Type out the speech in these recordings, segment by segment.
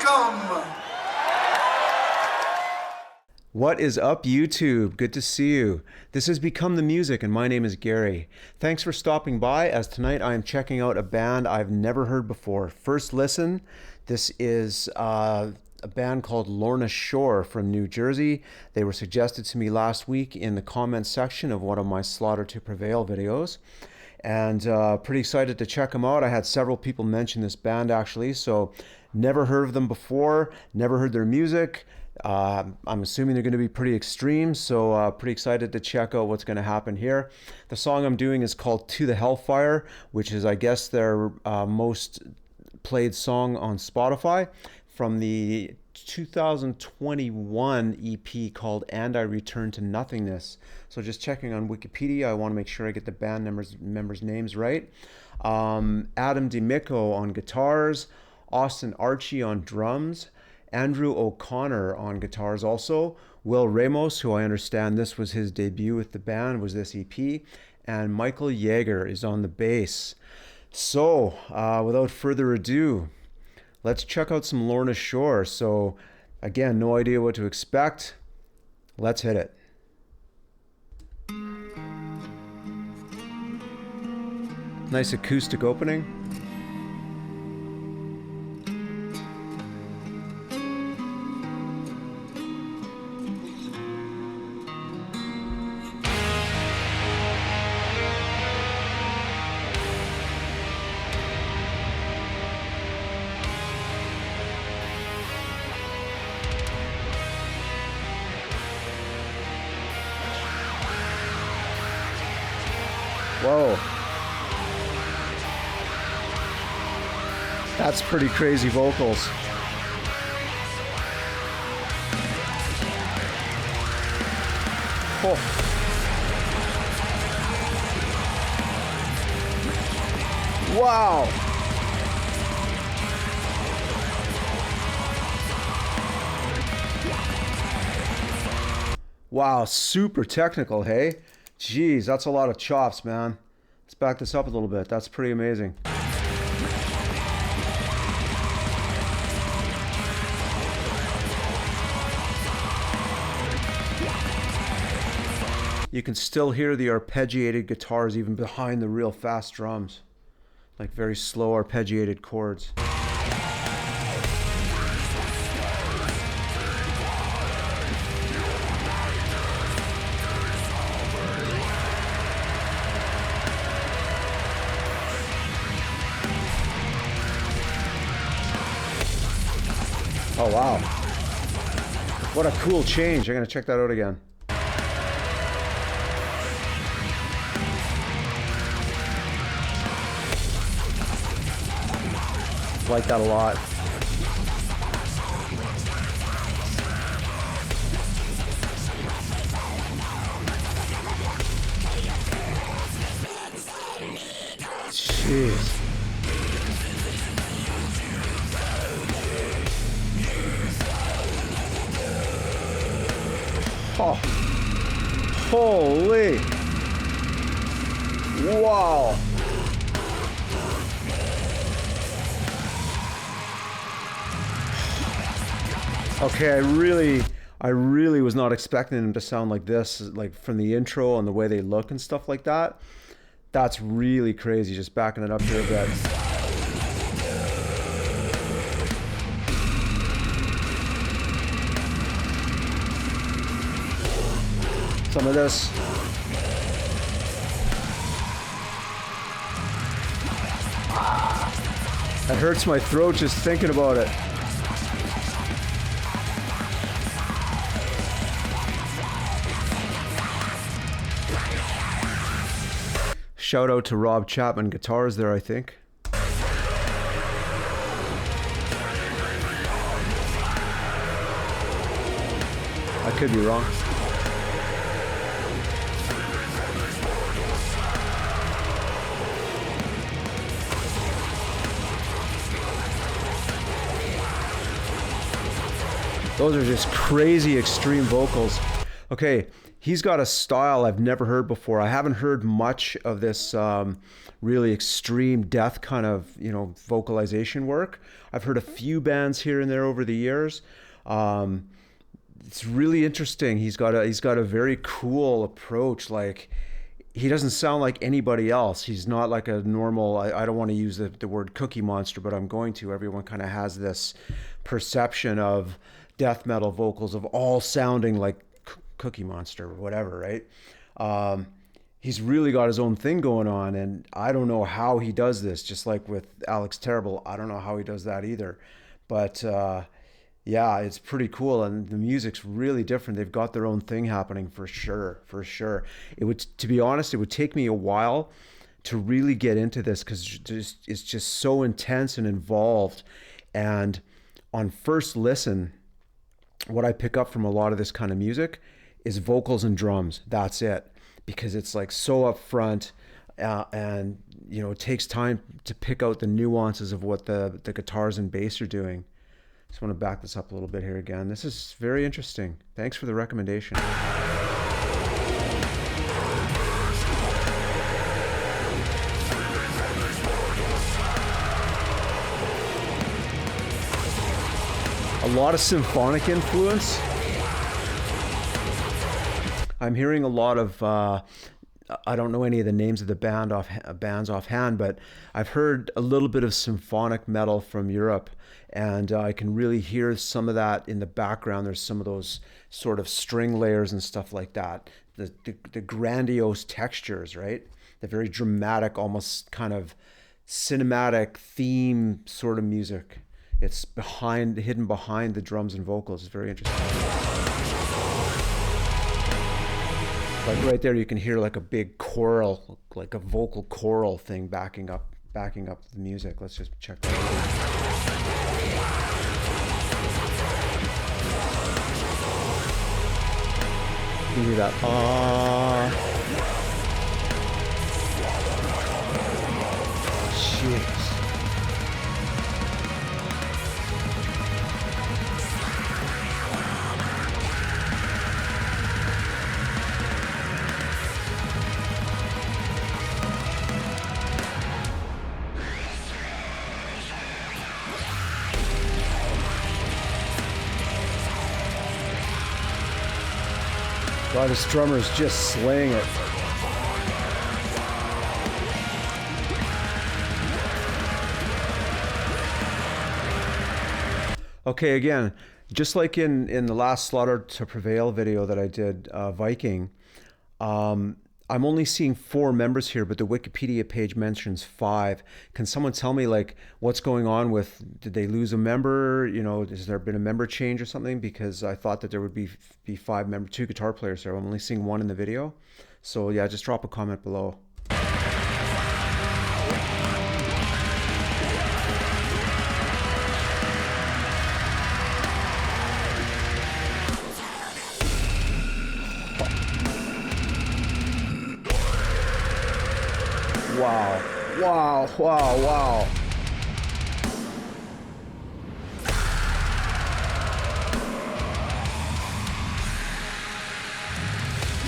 welcome. What is up, YouTube? Good to see you. This has Become the Music, and my name is Gary. Thanks for stopping by, as tonight I am checking out a band I've never heard before. First listen, this is a band called Lorna Shore from New Jersey. They were suggested to me last week in the comments section of one of my Slaughter to Prevail videos. And pretty excited to check them out. I had several people mention this band actually, so never heard of them before, never heard their music. I'm assuming they're going to be pretty extreme, so pretty excited to check out what's going to happen here. The song I'm doing is called To the Hellfire, which is, I guess, their most played song on Spotify, from the 2021 EP called And I Return to Nothingness. So just checking on Wikipedia, I want to make sure I get the band members' names right. Adam DeMicco on guitars, Austin Archie on drums, Andrew O'Connor on guitars also, Will Ramos, who I understand this was his debut with the band, was this EP, and Michael Yeager is on the bass. So, without further ado, let's check out some Lorna Shore. So, again, no idea what to expect. Let's hit it. Nice acoustic opening. Whoa. That's pretty crazy vocals. Oh. Wow. Wow, super technical, hey? Jeez, that's a lot of chops, man. Let's back this up a little bit. That's pretty amazing. You can still hear the arpeggiated guitars even behind the real fast drums. Like very slow arpeggiated chords. Oh wow, what a cool change. I'm gonna check that out again. Like that a lot. Jeez. Oh, holy, wow. Okay, I really was not expecting them to sound like this, like from the intro and the way they look and stuff like that. That's really crazy, just backing it up here a bit. Some of this. That hurts my throat just thinking about it. Shout out to Rob Chapman Guitars there, I think. I could be wrong. Those are just crazy extreme vocals. Okay, he's got a style I've never heard before. I haven't heard much of this really extreme death kind of, vocalization work. I've heard a few bands here and there over the years. It's really interesting. He's got a very cool approach. Like, he doesn't sound like anybody else. He's not like a normal, I don't want to use the word cookie monster, but I'm going to. Everyone kind of has this perception of death metal vocals of all sounding like Cookie Monster or whatever, right? He's really got his own thing going on, and I don't know how he does this. Just like with Alex Terrible, I don't know how he does that either. But yeah, it's pretty cool, and the music's really different. They've got their own thing happening for sure, for sure. To be honest, it would take me a while to really get into this because it's just so intense and involved. And on first listen, what I pick up from a lot of this kind of music is vocals and drums. That's it, because it's like so upfront, and it takes time to pick out the nuances of what the guitars and bass are doing. Just want to back this up a little bit here again. This is very interesting. Thanks for the recommendation. A lot of symphonic influence. I'm hearing a lot of, I don't know any of the names of the bands offhand, but I've heard a little bit of symphonic metal from Europe, and I can really hear some of that in the background. There's some of those sort of string layers and stuff like that. The grandiose textures, right? The very dramatic, almost kind of cinematic theme sort of music. It's hidden behind the drums and vocals. It's very interesting. Like right there, you can hear like a big choral, like a vocal choral thing backing up the music. Let's just check that out. You hear that? Jeez. God, this drummer is just slaying it. Okay, again, just like in the last Slaughter to Prevail video that I did, Viking, I'm only seeing 4 members here, but the Wikipedia page mentions 5. Can someone tell me like what's going on with, did they lose a member? Has there been a member change or something? Because I thought that there would be 2 guitar players there. I'm only seeing 1 in the video. So yeah, just drop a comment below. Wow, wow, wow, wow.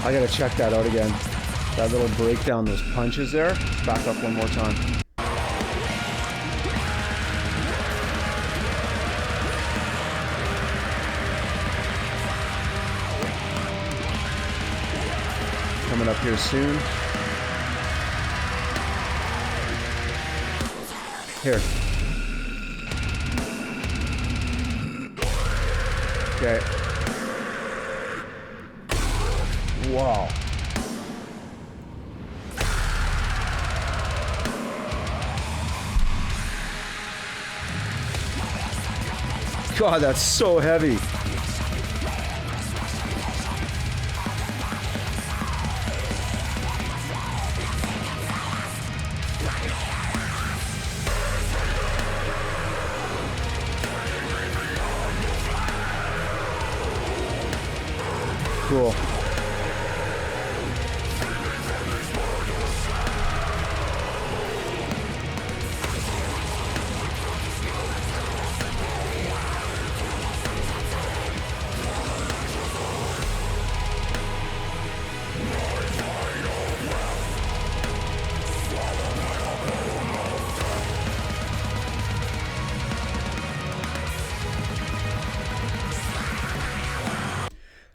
I gotta check that out again. That little breakdown, those punches there. Let's back up one more time. Coming up here soon. Here. Okay. Wow. God, that's so heavy. Cool.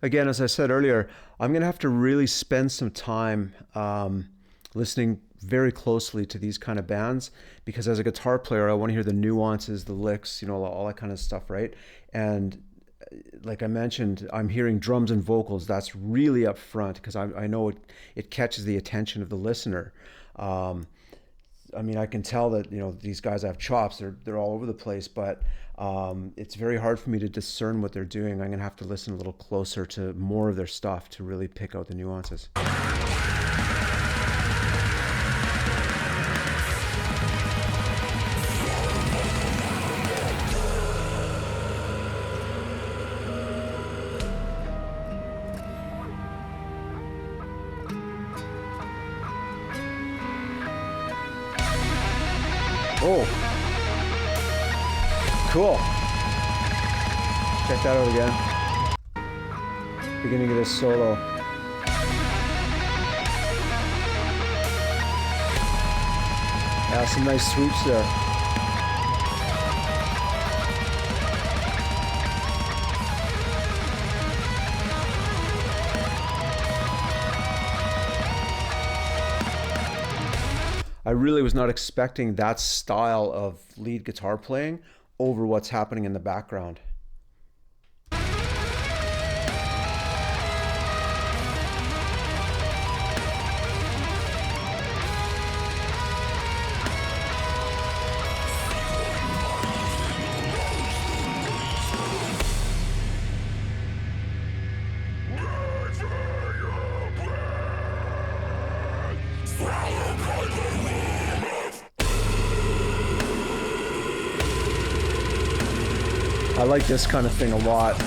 again, as I said earlier, I'm going to have to really spend some time listening very closely to these kind of bands, because as a guitar player, I want to hear the nuances, the licks, you know, all that kind of stuff, right? And like I mentioned, I'm hearing drums and vocals. That's really up front because I know it catches the attention of the listener. I mean, I can tell that, you know, these guys have chops. They're all over the place, but it's very hard for me to discern what they're doing. I'm gonna have to listen a little closer to more of their stuff to really pick out the nuances. Oh, cool. Check that out again. Beginning of this solo. Yeah, some nice swoops there. I really was not expecting that style of lead guitar playing over what's happening in the background. I like this kind of thing a lot.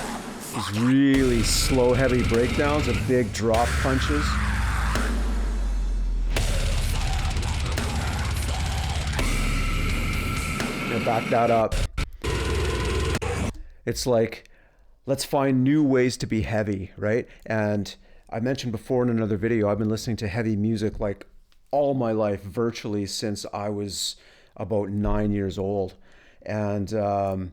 These really slow, heavy breakdowns of big drop punches. I'm gonna back that up. It's like, let's find new ways to be heavy, right? And I mentioned before in another video, I've been listening to heavy music like all my life, virtually since I was about 9 years old. And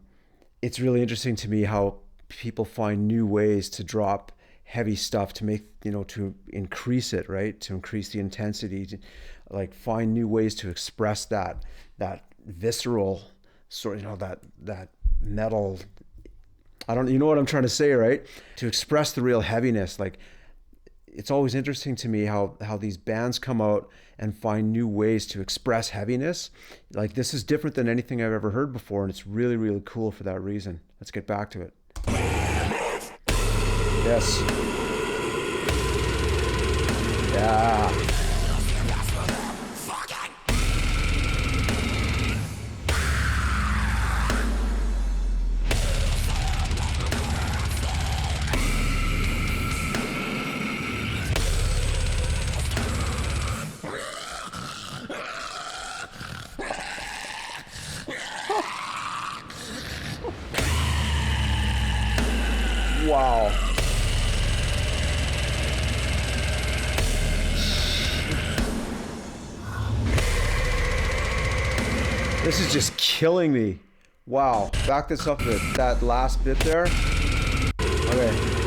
it's really interesting to me how people find new ways to drop heavy stuff to make, you know, to increase it, right? To increase the intensity, to like find new ways to express that visceral sort, you know, that metal. You know what I'm trying to say, right? To express the real heaviness. Like, it's always interesting to me how these bands come out and find new ways to express heaviness. Like, this is different than anything I've ever heard before, and it's really, really cool for that reason. Let's get back to it. Yes. Yeah. Wow. This is just killing me. Wow. Back this up a bit. That last bit there. Okay.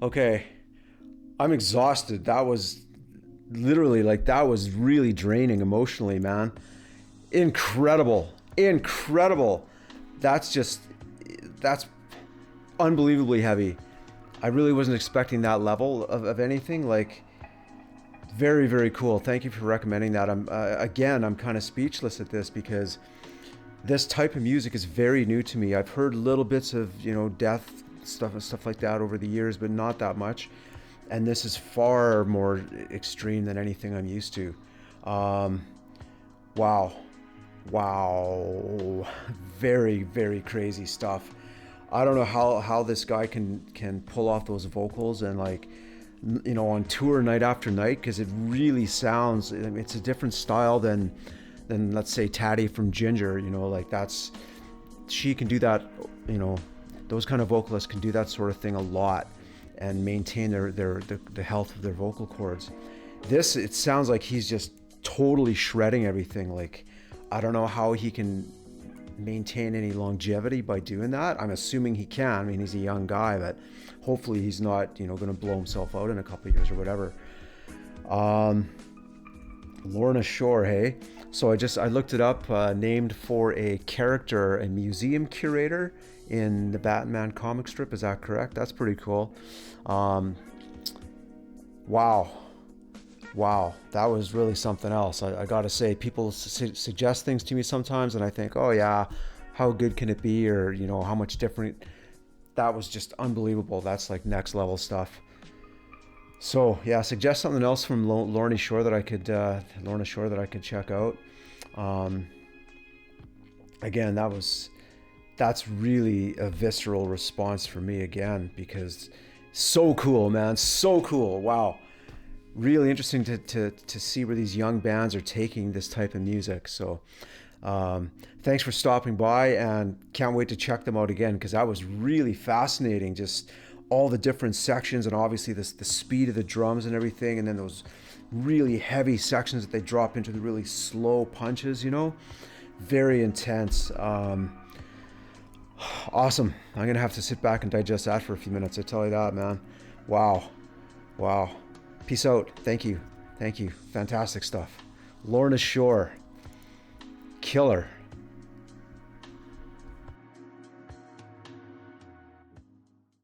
Okay, I'm exhausted. That was literally, like, that was really draining emotionally, man. Incredible. That's unbelievably heavy. I really wasn't expecting that level of anything. Like, very, very cool. Thank you for recommending that. I'm kind of speechless at this because this type of music is very new to me. I've heard little bits of, you know, death stuff and stuff like that over the years, but not that much. and this is far more extreme than anything I'm used to. Wow, wow, very, very crazy stuff. I don't know how this guy can pull off those vocals and like, you know, on tour night after night, because it really sounds, it's a different style than let's say Taddy from Ginger. You know, like that's, she can do that. You know, those kind of vocalists can do that sort of thing a lot and maintain the health of their vocal cords. This, it sounds like he's just totally shredding everything. Like, I don't know how he can maintain any longevity by doing that. I'm assuming he can. I mean, he's a young guy, but hopefully he's not, you know, going to blow himself out in a couple of years or whatever. Lorna Shore, hey. So I looked it up, named for a character, a museum curator in the Batman comic strip. Is that correct? That's pretty cool. Wow. Wow, that was really something else. I gotta say, people suggest things to me sometimes, and I think, oh yeah, how good can it be, or you know, how much different. That was just unbelievable. That's like next level stuff. So yeah, suggest something else from Lorna Shore that I could check out. Again, that's really a visceral response for me again, because so cool, man, so cool. Wow. Really interesting to see where these young bands are taking this type of music. So thanks for stopping by, and can't wait to check them out again, because that was really fascinating. Just all the different sections, and obviously the speed of the drums and everything, and then those really heavy sections that they drop into the really slow punches, you know, very intense. Awesome. I'm gonna have to sit back and digest that for a few minutes, I tell you that, man. Wow. Peace out. Thank you. Fantastic stuff. Lorna Shore, killer.